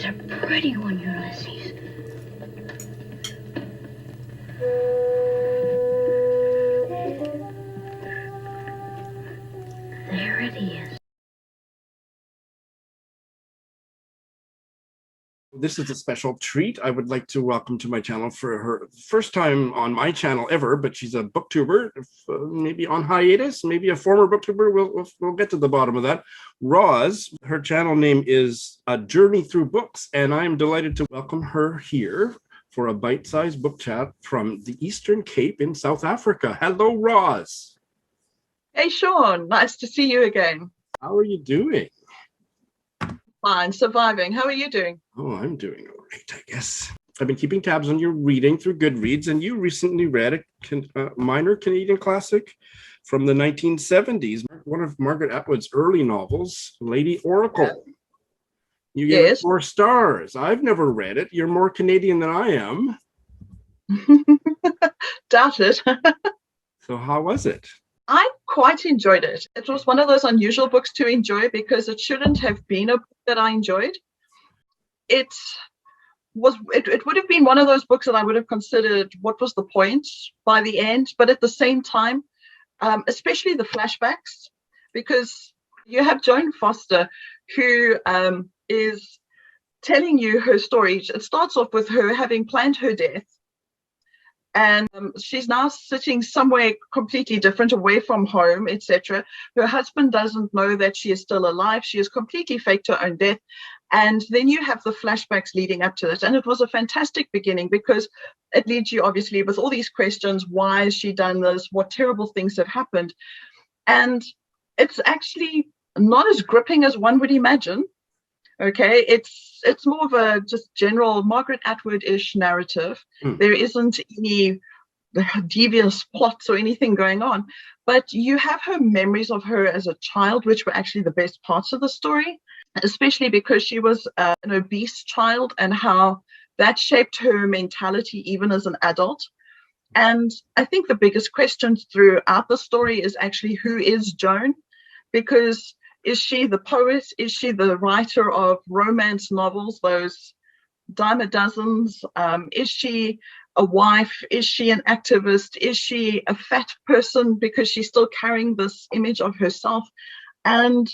a pretty one, Ulysses. There it is. This is a special treat. I would like to welcome to my channel for her first time on my channel ever, but she's a booktuber, maybe on hiatus, maybe a former booktuber. We'll get to the bottom of that. Roz, her channel name is A Journey Through Books, and I am delighted to welcome her here for a bite-sized book chat from the Eastern Cape in South Africa. Hello, Roz. Hey, Sean. Nice to see you again. How are you doing? Fine, surviving. How are you doing? Oh, I'm doing all right, I guess. I've been keeping tabs on your reading through Goodreads, and you recently read a minor Canadian classic from the 1970s, one of Margaret Atwood's early novels, Lady Oracle. Yeah. You gave it 4 stars. I've never read it. You're more Canadian than I am. Doubt it. So how was it? I quite enjoyed it. It was one of those unusual books to enjoy because it shouldn't have been a book that I enjoyed. It would have been one of those books that I would have considered what was the point by the end, but at the same time, especially the flashbacks, because you have Joan Foster who is telling you her story. It starts off with her having planned her death. And she's now sitting somewhere completely different, away from home, etc. Her husband doesn't know that she is still alive. She has completely faked her own death. And then you have the flashbacks leading up to it. And it was a fantastic beginning because it leads you, obviously, with all these questions. Why has she done this? What terrible things have happened? And it's actually not as gripping as one would imagine. Okay, it's more of a just general Margaret Atwood-ish narrative. There isn't any devious plots or anything going on, but you have her memories of her as a child, which were actually the best parts of the story, especially because she was an obese child and how that shaped her mentality even as an adult. And I think the biggest question throughout the story is actually, who is Joan? Because is she the poet? Is she the writer of romance novels, those dime a dozens? Is she a wife? Is she an activist? Is she a fat person because she's still carrying this image of herself? And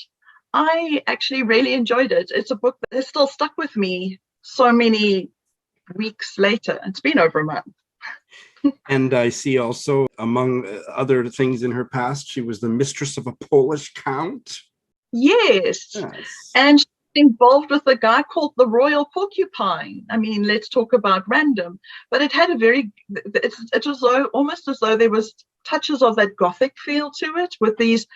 I actually really enjoyed it. It's a book that has still stuck with me so many weeks later. It's been over a month. And I see also, among other things in her past, she was the mistress of a Polish count. Yes. And she's involved with a guy called the Royal Porcupine. I mean, let's talk about random. But it had a it was almost as though there was touches of that Gothic feel to it with these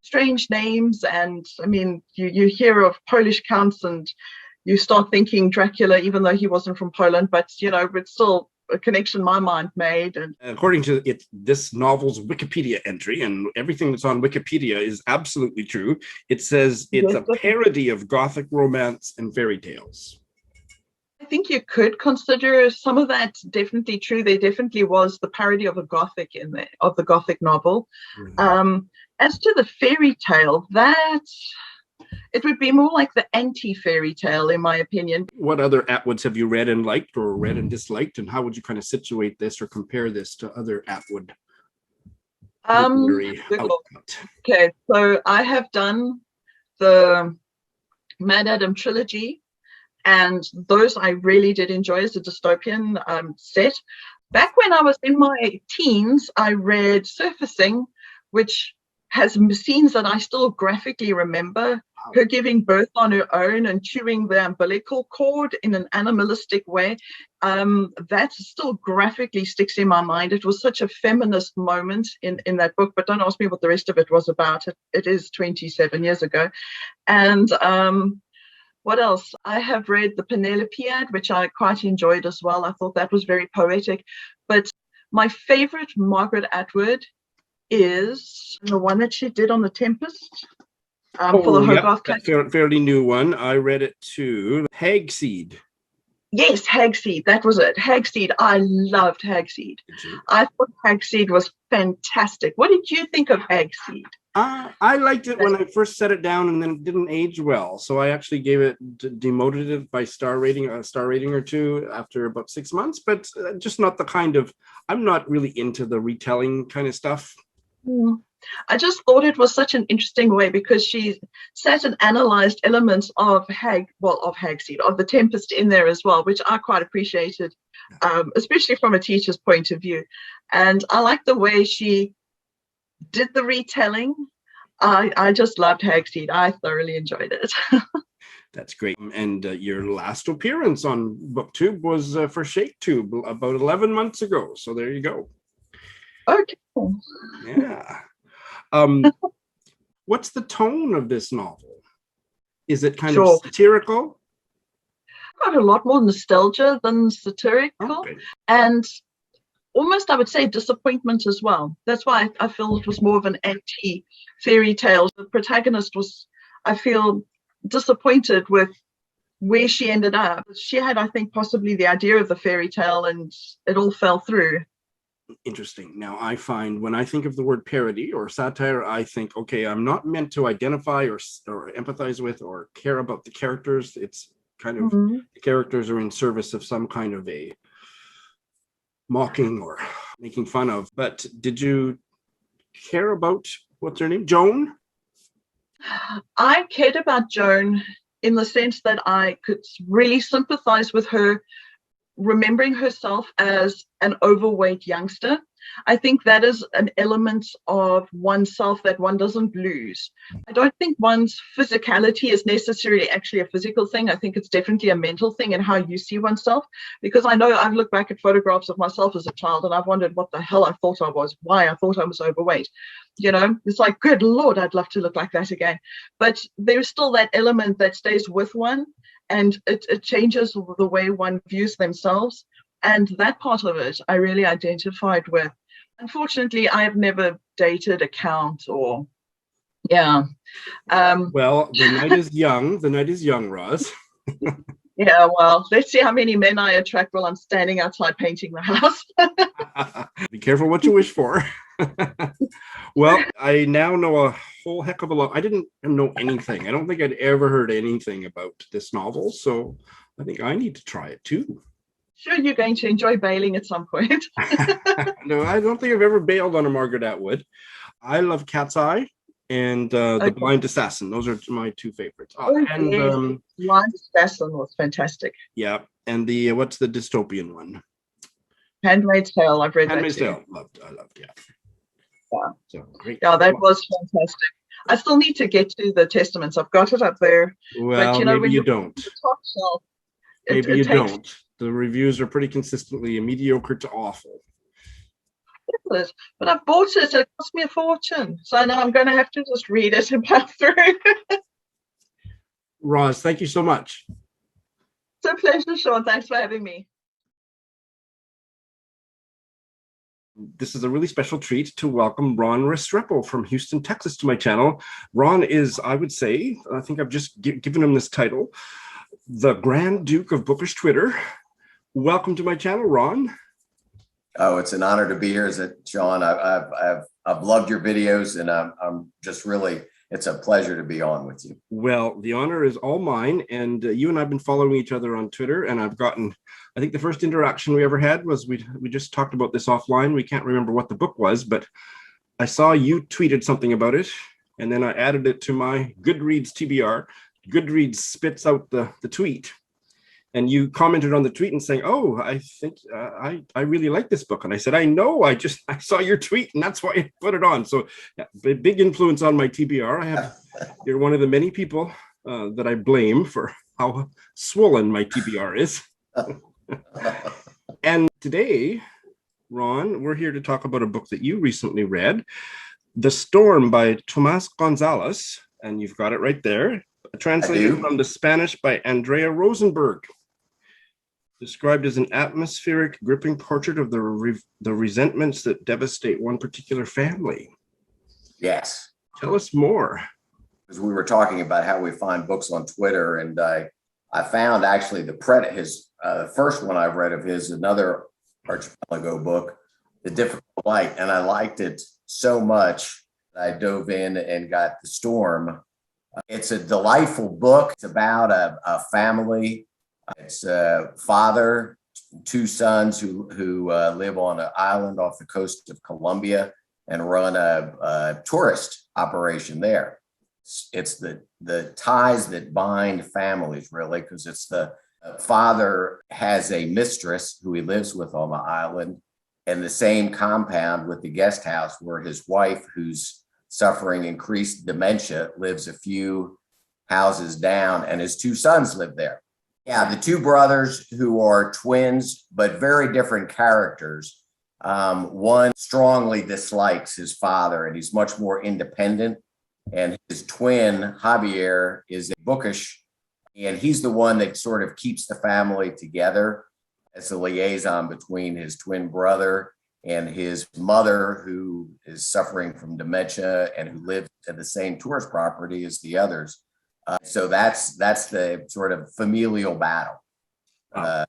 strange names. And I mean, you hear of Polish counts and you start thinking Dracula, even though he wasn't from Poland, but, you know, it's still a connection my mind made. And according to this novel's Wikipedia entry, and everything that's on Wikipedia is absolutely true, it says it's a parody of Gothic romance and fairy tales. I think you could consider some of that definitely true. There definitely was the parody of a Gothic in there, of the Gothic novel. As to the fairy tale, it would be more like the anti-fairy tale, in my opinion. What other Atwoods have you read and liked, or read and disliked, and how would you kind of situate this or compare this to other Atwood literary output? Okay, so I have done the Mad Adam trilogy, and those I really did enjoy as a dystopian set. Back when I was in my teens, I read Surfacing, which has scenes that I still graphically remember, her giving birth on her own and chewing the umbilical cord in an animalistic way. That still graphically sticks in my mind. It was such a feminist moment in that book, but don't ask me what the rest of it was about. It is 27 years ago. And what else? I have read the Penelopead, which I quite enjoyed as well. I thought that was very poetic. But my favorite Margaret Atwood is the one that she did on The Tempest for the Hogarth. Fairly new one. I read it too. Hagseed. Yes, Hagseed. That was it. Hagseed. I loved Hagseed. I thought Hagseed was fantastic. What did you think of Hagseed? I liked it when I first set it down, and then it didn't age well. So I actually gave it, demoted it by star rating, a star rating or two after about 6 months, but just not the kind of, I'm not really into the retelling kind of stuff. I just thought it was such an interesting way, because she sat and analyzed elements of Hagseed, of the Tempest in there as well, which I quite appreciated, especially from a teacher's point of view. And I like the way she did the retelling. I just loved Hagseed. I thoroughly enjoyed it. That's great. And your last appearance on BookTube was for ShakeTube about 11 months ago. So there you go. Okay. Yeah. What's the tone of this novel? Is it kind of satirical? Got a lot more nostalgia than satirical. Okay. And almost, I would say, disappointment as well. That's why I feel it was more of an anti-fairy tale. The protagonist was, I feel, disappointed with where she ended up. She had, I think, possibly the idea of the fairy tale, and it all fell through. Interesting. Now, I find when I think of the word parody or satire, I think, okay, I'm not meant to identify or empathize with or care about the characters. It's kind of, the characters are in service of some kind of a mocking or making fun of. But did you care about, what's her name, Joan? I cared about Joan in the sense that I could really sympathize with her, remembering herself as an overweight youngster. I think that is an element of oneself that one doesn't lose. I don't think one's physicality is necessarily actually a physical thing. I think it's definitely a mental thing in how you see oneself, because I know I've looked back at photographs of myself as a child and I've wondered what the hell I thought I was, why I thought I was overweight. You know, it's like, good Lord, I'd love to look like that again. But there's still that element that stays with one, and it changes the way one views themselves. And that part of it, I really identified with. Unfortunately, I have never dated a count or, yeah. Well, the night is young. The night is young, Roz. Yeah, well, let's see how many men I attract while I'm standing outside painting the house. Be careful what you wish for. Well, I now know a whole heck of a lot. I didn't know anything. I don't think I'd ever heard anything about this novel, so I think I need to try it too. Sure, you're going to enjoy bailing at some point. No, I don't think I've ever bailed on a Margaret Atwood. I love Cat's Eye and The Blind Assassin. Those are my two favorites. And Blind Assassin was fantastic. Yeah, and the what's the dystopian one? Handmaid's Tale. I've read Handmaid's that too. Tale. I loved, yeah. Yeah. So great. Yeah, that was fantastic. I still need to get to the Testaments. I've got it up there. Well, but, you know, maybe when you don't. The top shelf, maybe you don't. The reviews are pretty consistently mediocre to awful. But I've bought it. It cost me a fortune. So now I'm going to have to just read it and pass through. Roz, thank you so much. It's a pleasure, Sean. Thanks for having me. This is a really special treat to welcome Ron Restrepo from Houston, Texas to my channel. Ron is, I would say, I think I've just given him this title, the Grand Duke of Bookish Twitter. Welcome to my channel, Ron. Oh, it's an honor to be here, is it, Sean? I've loved your videos, and I'm just really, it's a pleasure to be on with you. Well, the honor is all mine, and you and I have been following each other on Twitter, and I've gotten, I think the first interaction we ever had was we just talked about this offline. We can't remember what the book was, but I saw you tweeted something about it, and then I added it to my Goodreads TBR. Goodreads spits out the tweet, and you commented on the tweet and saying, "Oh, I think I really like this book." And I said, "I know. I saw your tweet, and that's why I put it on." So, yeah, big influence on my TBR. You're one of the many people that I blame for how swollen my TBR is. And today, Ron, we're here to talk about a book that you recently read, "The Storm" by Tomás González, and you've got it right there. Translated from the Spanish by Andrea Rosenberg. Described as an atmospheric, gripping portrait of the resentments that devastate one particular family. Yes. Tell us more. Because we were talking about how we find books on Twitter, and I I found actually the first one I've read of his, another Archipelago book, The Difficult Light, and I liked it so much I dove in and got The Storm. It's a delightful book. It's about a family. It's a father, two sons who live on an island off the coast of Colombia and run a tourist operation there. It's the ties that bind families, really, because it's the father has a mistress who he lives with on the island, and the same compound with the guest house where his wife, who's suffering increased dementia, lives a few houses down, and his two sons live there. Yeah, the two brothers who are twins, but very different characters. One strongly dislikes his father, and he's much more independent. And his twin, Javier, is bookish, and he's the one that sort of keeps the family together as a liaison between his twin brother and his mother, who is suffering from dementia and who lives at the same tourist property as the others. So that's the sort of familial battle. And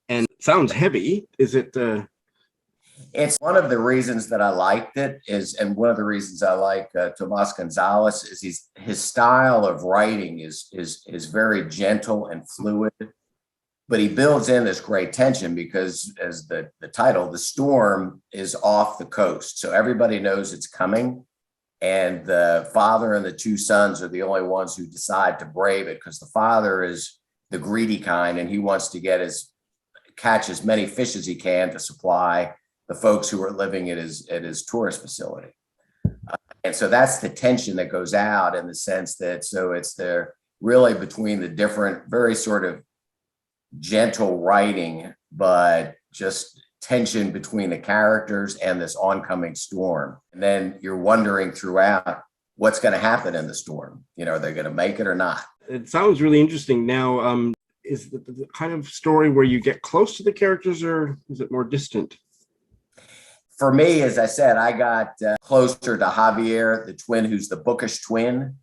it sounds heavy. Is it? It's one of the reasons that I liked it and one of the reasons I like Tomás González is his style of writing is very gentle and fluid, but he builds in this great tension because, as the title, The Storm is off the coast, so everybody knows it's coming, and the father and the two sons are the only ones who decide to brave it because the father is the greedy kind and he wants to catch as many fish as he can to supply the folks who are living at his tourist facility. And so that's the tension that goes out in the sense that, so it's there really between the different, very sort of gentle writing, but just tension between the characters and this oncoming storm. And then you're wondering throughout what's going to happen in the storm. Are they going to make it or not? It sounds really interesting. Now, is the kind of story where you get close to the characters, or is it more distant? For me, as I said, I got closer to Javier, the twin, who's the bookish twin,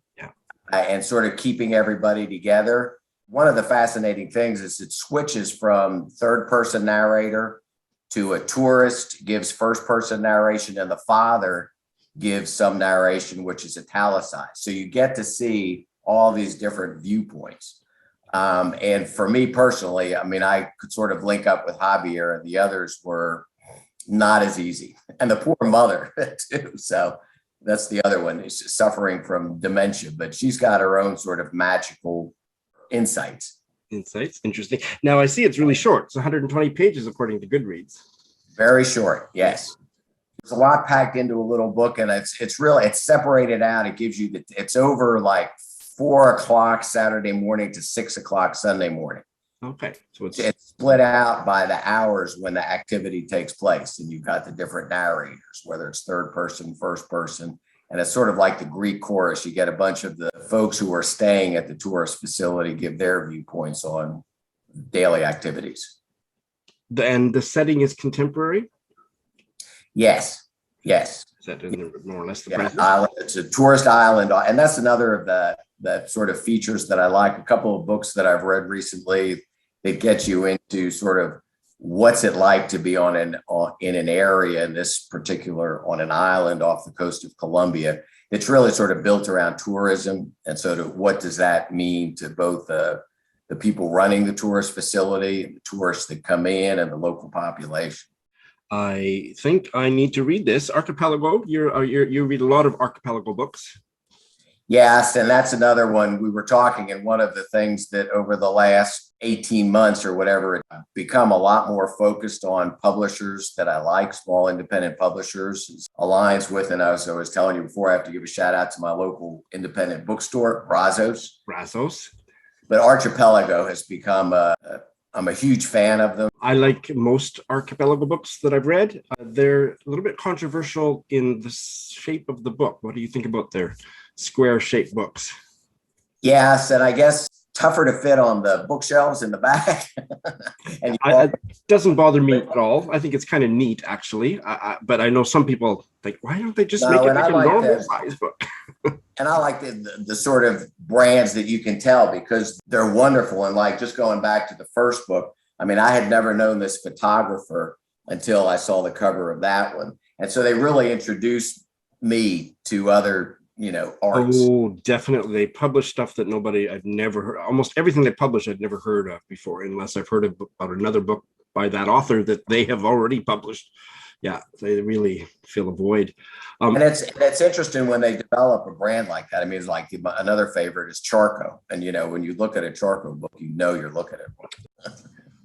and sort of keeping everybody together. One of the fascinating things is it switches from third-person narrator to a tourist, gives first-person narration, and the father gives some narration, which is italicized. So you get to see all these different viewpoints. And for me personally, I mean, I could sort of link up with Javier, and the others were not as easy. And the poor mother too. So that's the other one who's suffering from dementia, but she's got her own sort of magical insights. Interesting. Now I see it's really short. It's 120 pages according to Goodreads. Very short. Yes. There's a lot packed into a little book, and it's separated out. It gives you it's over like 4 o'clock Saturday morning to 6 o'clock Sunday morning. Okay. So it's split out by the hours when the activity takes place. And you've got the different narrators, whether it's third person, first person. And it's sort of like the Greek chorus. You get a bunch of the folks who are staying at the tourist facility give their viewpoints on daily activities. And the setting is contemporary? Yes. Yes. Is that more or less the present? Island. It's a tourist island. And that's another of the sort of features that I like. A couple of books that I've read recently that get you into sort of what's it like to be in an area, in this particular, on an island off the coast of Colombia. It's really sort of built around tourism. And sort of what does that mean to both the people running the tourist facility, and the tourists that come in, and the local population. I think I need to read this. Archipelago, you read a lot of Archipelago books. Yes, and that's another one. We were talking, and one of the things that over the last 18 months or whatever, it's become a lot more focused on publishers that I like, small independent publishers, aligns with, and as I was telling you before, I have to give a shout out to my local independent bookstore, Brazos. But Archipelago has become I'm a huge fan of them. I like most Archipelago books that I've read. They're a little bit controversial in the shape of the book. What do you think about their square-shaped books? Yes, and I guess tougher to fit on the bookshelves in the back. And it doesn't bother me at all. I think it's kind of neat, actually. But I know some people think, why don't they just make it like a normal size book? And I like the sort of brands that you can tell because they're wonderful. And like just going back to the first book, I mean, I had never known this photographer until I saw the cover of that one. And so they really introduced me to other, arts. Oh, definitely. They publish stuff that I've never heard. Almost everything they publish, I'd never heard of before, unless I've heard about another book by that author that they have already published. Yeah, they really fill a void. And it's interesting when they develop a brand like that. I mean, it's like another favorite is Charco. And, when you look at a Charco book, you're looking at one. Do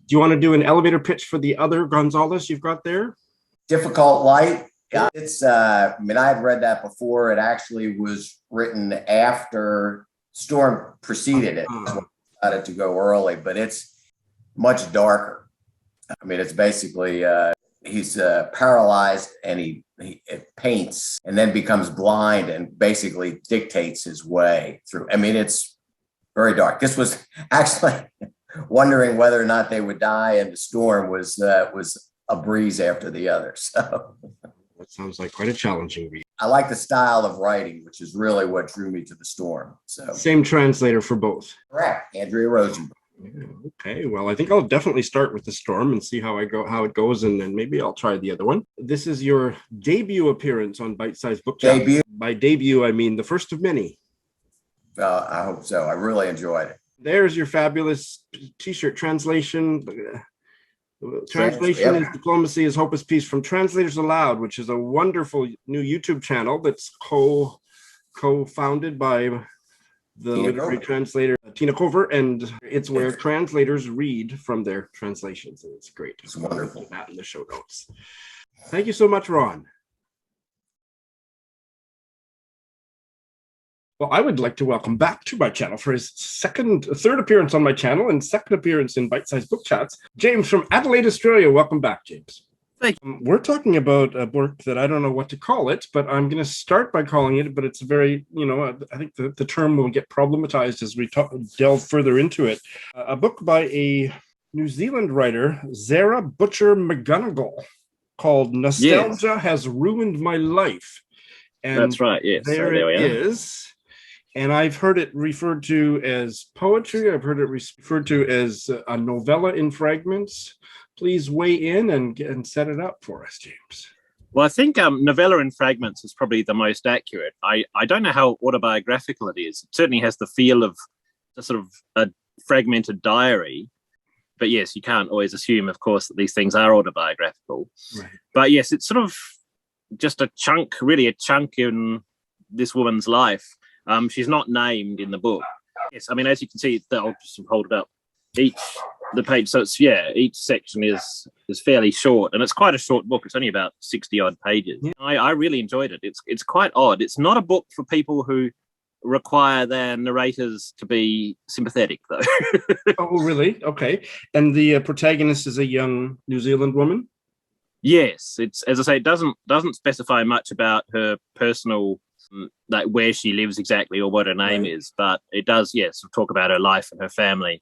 you want to do an elevator pitch for the other González you've got there? Difficult Light. Yeah, it's, I had read that before. It actually was written after Storm preceded it. So I decided to go early, but it's much darker. I mean, it's basically, he's paralyzed and he paints and then becomes blind and basically dictates his way through. I mean, it's very dark. This was actually wondering whether or not they would die, and the Storm was a breeze after the other. So that sounds like quite a challenging read. I like the style of writing, which is really what drew me to the Storm. So same translator for both. Correct, Andrea Rosenberg. Yeah, okay, well, I think I'll definitely start with the Storm and see how it goes, and then maybe I'll try the other one. This is your debut appearance on Bite Size Book Chat. Debut? By debut, I mean the first of many. I hope so. I really enjoyed it. There's your fabulous T-shirt translation. Translation is Diplomacy is Hope is Peace from Translators Aloud, which is a wonderful new YouTube channel that's co-founded by the literary translator Tina Cover, and it's where translators read from their translations, and it's great. It's wonderful. Put that in the show notes. Thank you so much, Ron. Well, I would like to welcome back to my channel for his third appearance on my channel and second appearance in Bite Size Book Chats, James from Adelaide, Australia. Welcome back, James. Thank you. We're talking about a book that I don't know what to call it, but I'm going to start by calling it, but it's very, I think the term will get problematized as we delve further into it. A book by a New Zealand writer, Zarah Butcher-McGunnigle, called Nostalgia Has Ruined My Life. And that's right, yes. There it is. And I've heard it referred to as poetry. I've heard it referred to as a novella in fragments. Please weigh in and set it up for us, James. Well, I think novella in fragments is probably the most accurate. I don't know how autobiographical it is. It certainly has the feel of a sort of a fragmented diary. But yes, you can't always assume, of course, that these things are autobiographical. Right. But yes, it's sort of just a chunk in this woman's life. She's not named in the book. Yes, I mean, as you can see, I'll just hold it up. The page. So it's each section is fairly short, and it's quite a short book. It's only about 60 odd pages. Yeah. I really enjoyed it. It's quite odd. It's not a book for people who require their narrators to be sympathetic, though. Oh, really? Okay. And the protagonist is a young New Zealand woman. Yes, it's, as I say, it doesn't specify much about her personal, like where she lives exactly or what her name is, but it does, talk about her life and her family.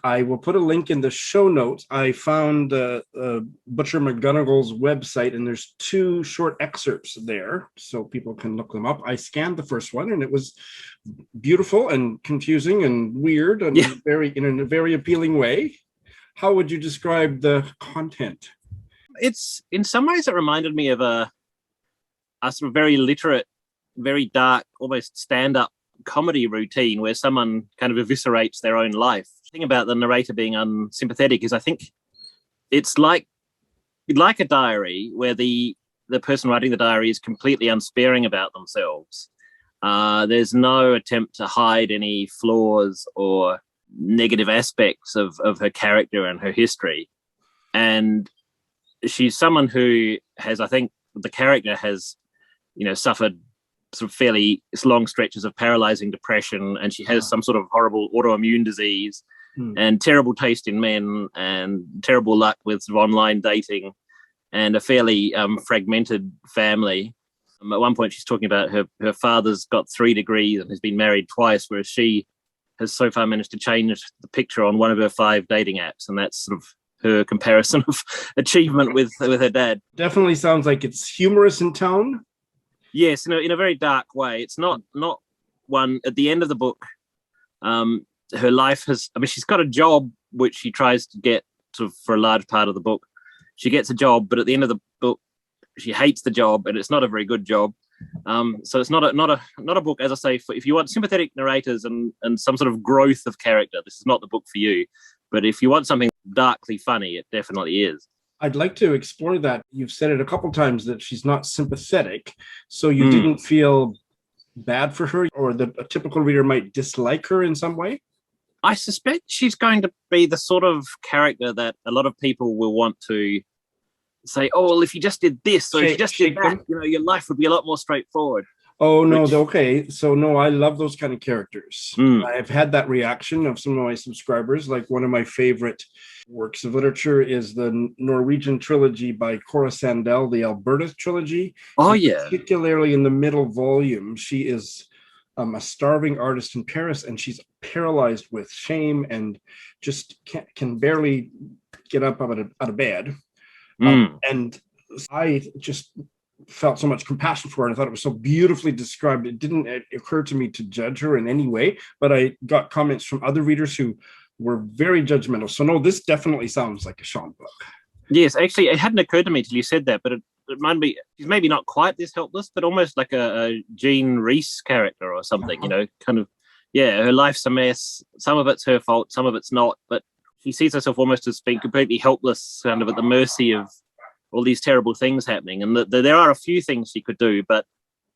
I will put a link in the show notes. I found Butcher-McGunnigle's website, and there's 2 short excerpts there, so people can look them up. I scanned the first one, and it was beautiful and confusing and weird and in a very appealing way. How would you describe the content? It's, in some ways, it reminded me of a sort of very literate, very dark, almost stand-up comedy routine where someone kind of eviscerates their own life. The thing about the narrator being unsympathetic is I think it's like a diary where the person writing the diary is completely unsparing about themselves. There's no attempt to hide any flaws or negative aspects of her character and her history. And she's someone who has, I think the character has, suffered sort of fairly long stretches of paralyzing depression, and she has some sort of horrible autoimmune disease and terrible taste in men and terrible luck with online dating and a fairly fragmented family. At one point she's talking about her father's got 3 degrees and has been married twice, whereas she has so far managed to change the picture on one of her 5 dating apps, and that's sort of her comparison of achievement with her dad. Definitely sounds like it's humorous in tone. Yes, in a very dark way. It's not one at the end of the book. Her life has. I mean, she's got a job which she tries to get to for a large part of the book. She gets a job, but at the end of the book, she hates the job, and it's not a very good job. So it's not a book, as I say, for if you want sympathetic narrators and some sort of growth of character, this is not the book for you. But if you want something darkly funny, it definitely is. I'd like to explore that. You've said it a couple times that she's not sympathetic, so you didn't feel bad for her, or that a typical reader might dislike her in some way? I suspect she's going to be the sort of character that a lot of people will want to say, oh, well, if you just did this, or if you just did that, your life would be a lot more straightforward. Oh, no, okay. So, no, I love those kind of characters. I've had that reaction of some of my subscribers. Like, one of my favorite works of literature is the Norwegian trilogy by Cora Sandell, the Alberta trilogy. Oh, yeah. Particularly in the middle volume, she is a starving artist in Paris, and she's paralyzed with shame and just can barely get up out of bed. And I just felt so much compassion for her, and I thought it was so beautifully described. It didn't occur to me to judge her in any way, but I got comments from other readers who were very judgmental. So no, this definitely sounds like a Sean book. Yes, actually, it hadn't occurred to me till you said that, but it might be, she's maybe not quite this helpless, but almost like a Jean Reese character or something, kind of, her life's a mess. Some of it's her fault, some of it's not, but she sees herself almost as being completely helpless, kind of at the mercy of all these terrible things happening. And there are a few things she could do, but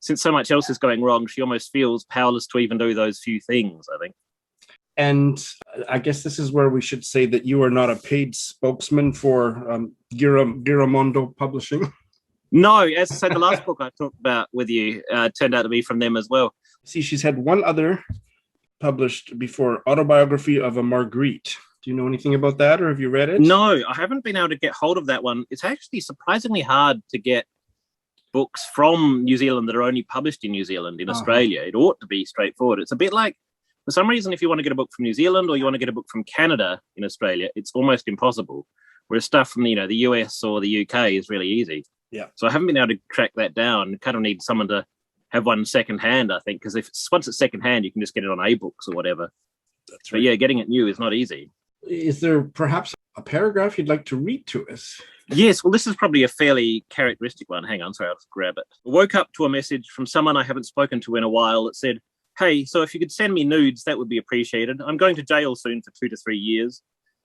since so much else is going wrong, she almost feels powerless to even do those few things, I think. And I guess this is where we should say that you are not a paid spokesman for Giramondo Publishing. No, as I said, the last book I talked about with you turned out to be from them as well. See, she's had one other published before, Autobiography of a Margaret. Do you know anything about that, or have you read it? No, I haven't been able to get hold of that one. It's actually surprisingly hard to get books from New Zealand that are only published in New Zealand in Australia. It ought to be straightforward. It's a bit like, for some reason, if you want to get a book from New Zealand or you want to get a book from Canada in Australia, it's almost impossible. Whereas stuff from the US or the UK is really easy. Yeah. So I haven't been able to track that down. You kind of need someone to have one secondhand, I think, because once it's secondhand, you can just get it on iBooks or whatever. That's right. But getting it new is not easy. Is there perhaps a paragraph you'd like to read to us? Yes, well, this is probably a fairly characteristic one. Hang on, sorry, I'll just grab it. I woke up to a message from someone I haven't spoken to in a while that said, hey, so if you could send me nudes, that would be appreciated. I'm going to jail soon for 2 to 3 years.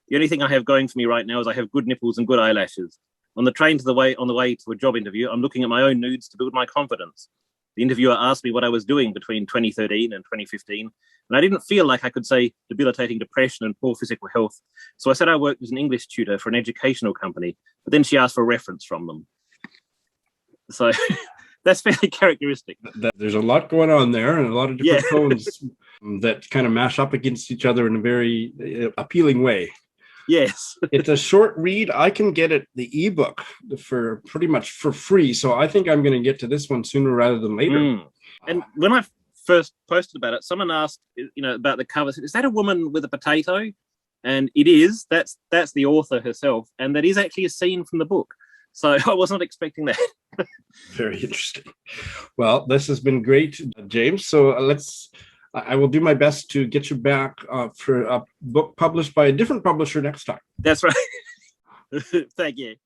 The only thing I have going for me right now is I have good nipples and good eyelashes. On the way to a job interview, I'm looking at my own nudes to build my confidence. The interviewer asked me what I was doing between 2013 and 2015, and I didn't feel like I could say debilitating depression and poor physical health. So I said I worked as an English tutor for an educational company, but then she asked for a reference from them. So that's fairly characteristic. There's a lot going on there, and a lot of different tones that kind of mash up against each other in a very appealing way. Yes. It's a short read. I can get it, the ebook, for pretty much for free. So I think I'm going to get to this one sooner rather than later. And when I first posted about it, someone asked, about the cover. Is that a woman with a potato? And it is. That's the author herself. And that is actually a scene from the book. So I was not expecting that. Very interesting. Well, this has been great, James. So I will do my best to get you back for a book published by a different publisher next time. That's right. Thank you.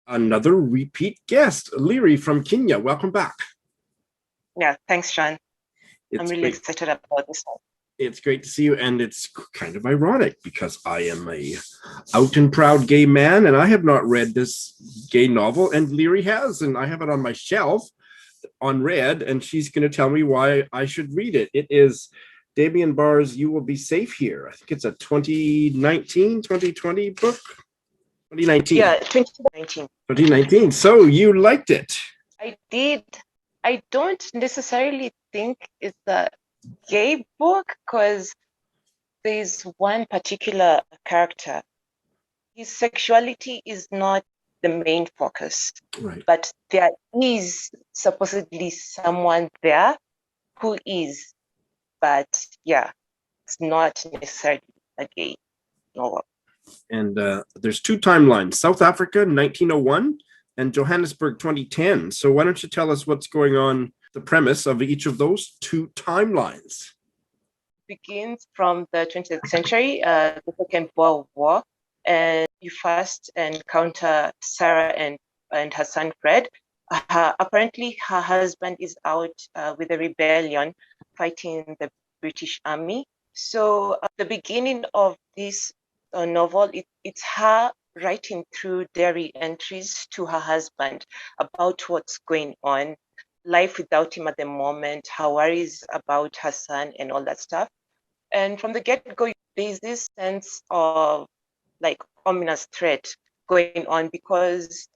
Another repeat guest, Lwire from Kenya. Welcome back. Yeah, thanks, Sean. I'm really excited about this one. It's great to see you, and it's kind of ironic because I am a out and proud gay man, and I have not read this gay novel, and Lwire has, and I have it on my shelf unread, and she's going to tell me why I should read it. It is Damian Barr's You Will Be Safe Here. I think it's a 2019, 2020 book. 2019. Yeah, 2019. 2019. So you liked it. I did. I don't necessarily think it's a gay book because there's one particular character. His sexuality is not the main focus, right? But there is supposedly someone there who is, but it's not necessarily a gay novel. And there's 2 timelines: South Africa, 1901, and Johannesburg 2010. So why don't you tell us what's going on, the premise of each of those two timelines? Begins from the 20th century, the Second Boer War, and you first encounter Zarah and her son Fred. Apparently, her husband is out with a rebellion fighting the British Army. So the beginning of this novel, it's her writing through diary entries to her husband about what's going on, life without him at the moment, her worries about her son and all that stuff. And from the get-go, there's this sense of like ominous threat going on because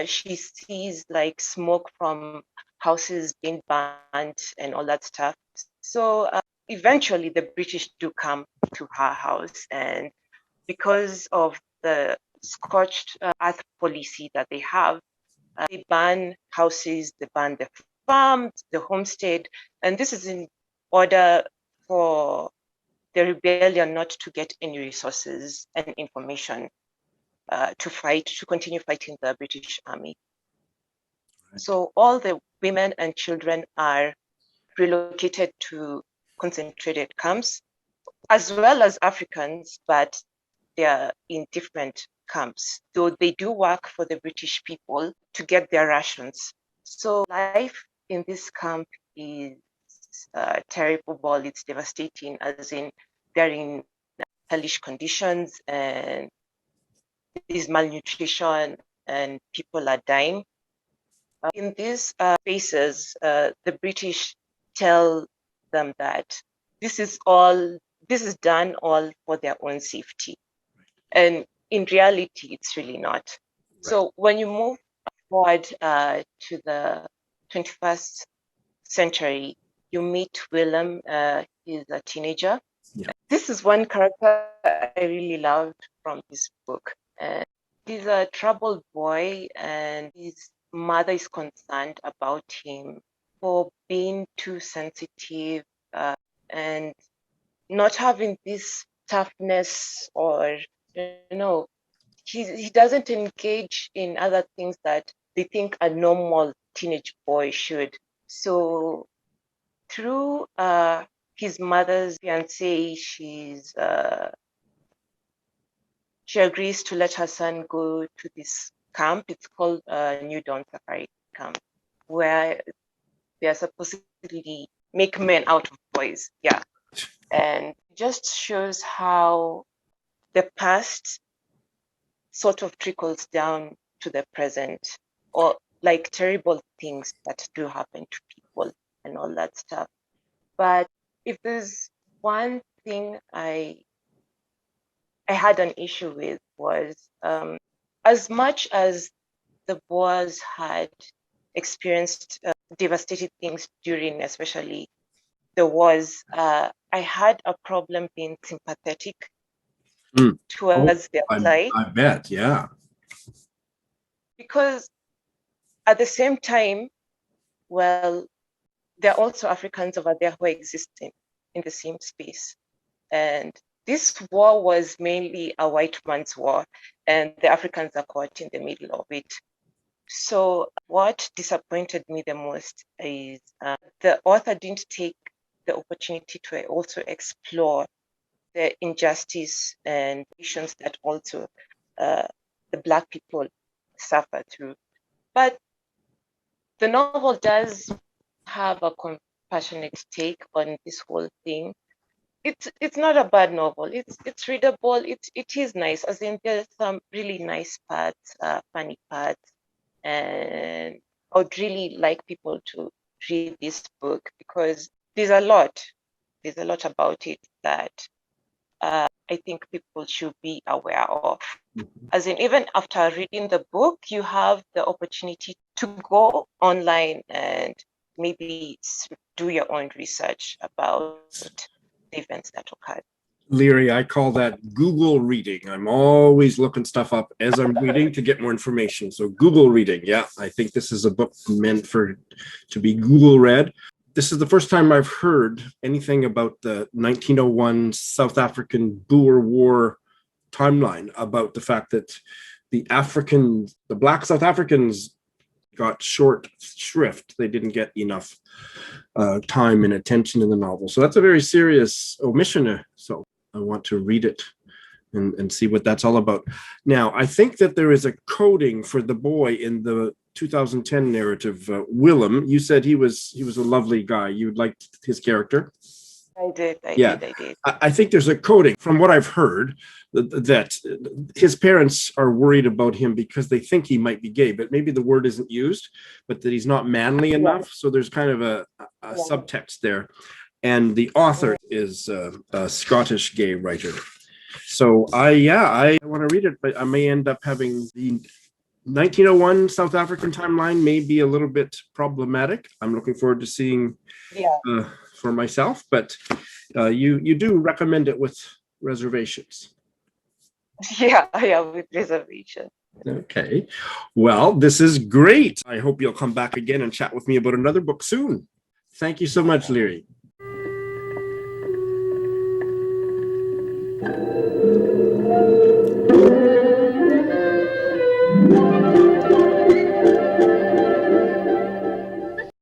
she sees like smoke from houses being burned and all that stuff. So eventually the British do come to her house, and because of the scorched earth policy that they have, they burn houses, they burn the farm, the homestead, and this is in order for the rebellion not to get any resources and information to continue fighting the British Army. Right. So all the women and children are relocated to concentrated camps, as well as Africans, but they are in different camps. Though they do work for the British people to get their rations. So life in this camp is terrible, it's devastating, as in they're in hellish conditions and there's malnutrition and people are dying. In these spaces, the British tell them that this is done all for their own safety. And in reality, it's really not. Right. So when you move forward to the 21st century, you meet Willem. He's a teenager. Yeah. This is one character I really loved from this book. He's a troubled boy, and his mother is concerned about him for being too sensitive and not having this toughness, or he doesn't engage in other things that they think a normal teenage boy should. So through his mother's fiancée, she agrees to let her son go to this camp. It's called New Dawn Safari Camp, where they are supposedly make men out of boys. Yeah. And just shows how the past sort of trickles down to the present, or like terrible things that do happen to people and all that stuff. But if there's one thing I had an issue with was as much as the Boers had experienced devastating things during especially the wars, I had a problem being sympathetic towards their plight. I bet, yeah. Because at the same time, well, there are also Africans over there who are existing in the same space. And this war was mainly a white man's war, and the Africans are caught in the middle of it. So what disappointed me the most is the author didn't take the opportunity to also explore the injustice and issues that also the Black people suffer through. But the novel does have a compassionate take on this whole thing. It's not a bad novel. It's readable. It is nice. As in, there's some really nice parts, funny parts, and I would really like people to read this book because there's a lot about it that I think people should be aware of. Mm-hmm. As in, even after reading the book, you have the opportunity to go online and maybe do your own research about the events that occurred. Lwire, I call that Google reading. I'm always looking stuff up as I'm reading to get more information. So Google reading, yeah, I think this is a book meant to be Google read. This is the first time I've heard anything about the 1901 South African Boer War timeline, about the fact that the Black South Africans got short shrift. They didn't get enough time and attention in the novel. So that's a very serious omission. So I want to read it and see what that's all about. Now, I think that there is a coding for the boy in the 2010 narrative. Willem, you said he was a lovely guy. You liked his character. I did. I think there's a coding from what I've heard that his parents are worried about him because they think he might be gay, but maybe the word isn't used, but that he's not manly enough. So there's kind of a subtext there. And the author is a Scottish gay writer. So I want to read it, but I may end up having the 1901 South African timeline may be a little bit problematic. I'm looking forward to seeing for myself, but you do recommend it with reservations. Yeah, with reservation. Okay. Well, this is great. I hope you'll come back again and chat with me about another book soon. Thank you so much, Lwire.